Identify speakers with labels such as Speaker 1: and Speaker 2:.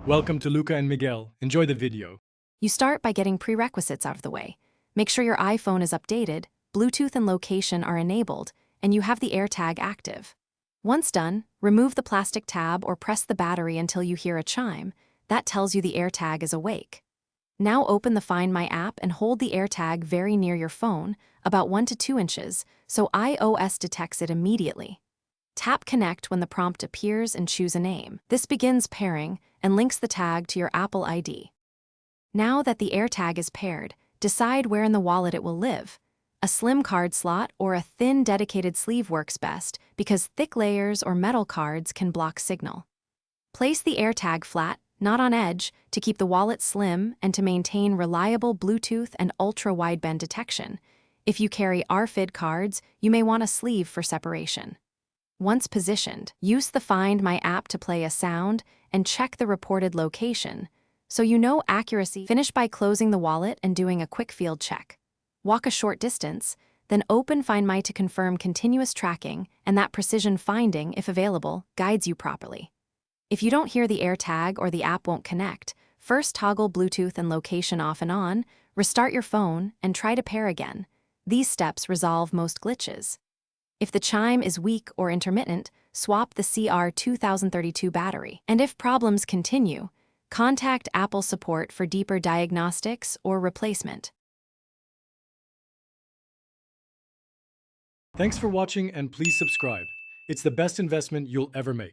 Speaker 1: Welcome to Luca and Miguel. Enjoy the video.
Speaker 2: You start by getting prerequisites out of the way. Make sure your iPhone is updated, Bluetooth and location are enabled, and you have the AirTag active. Once done, remove the plastic tab or press the battery until you hear a chime. That tells you the AirTag is awake. Now open the Find My app and hold the AirTag very near your phone, about 1 to 2 inches, so iOS detects it immediately. Tap Connect when the prompt appears and choose a name. This begins pairing and links the tag to your Apple ID. Now that the AirTag is paired, decide where in the wallet it will live. A slim card slot or a thin dedicated sleeve works best because thick layers or metal cards can block signal. Place the AirTag flat, not on edge, to keep the wallet slim and to maintain reliable Bluetooth and ultra-wideband detection. If you carry RFID cards, you may want a sleeve for separation. Once positioned, use the Find My app to play a sound and check the reported location, so you know accuracy. Finish by closing the wallet and doing a quick field check. Walk a short distance, then open Find My to confirm continuous tracking and that precision finding, if available, guides you properly. If you don't hear the AirTag or the app won't connect, first toggle Bluetooth and location off and on, restart your phone, and try to pair again. These steps resolve most glitches. If the chime is weak or intermittent, swap the CR2032 battery. And if problems continue, contact Apple support for deeper diagnostics or replacement.
Speaker 1: Thanks for watching and please subscribe. It's the best investment you'll ever make.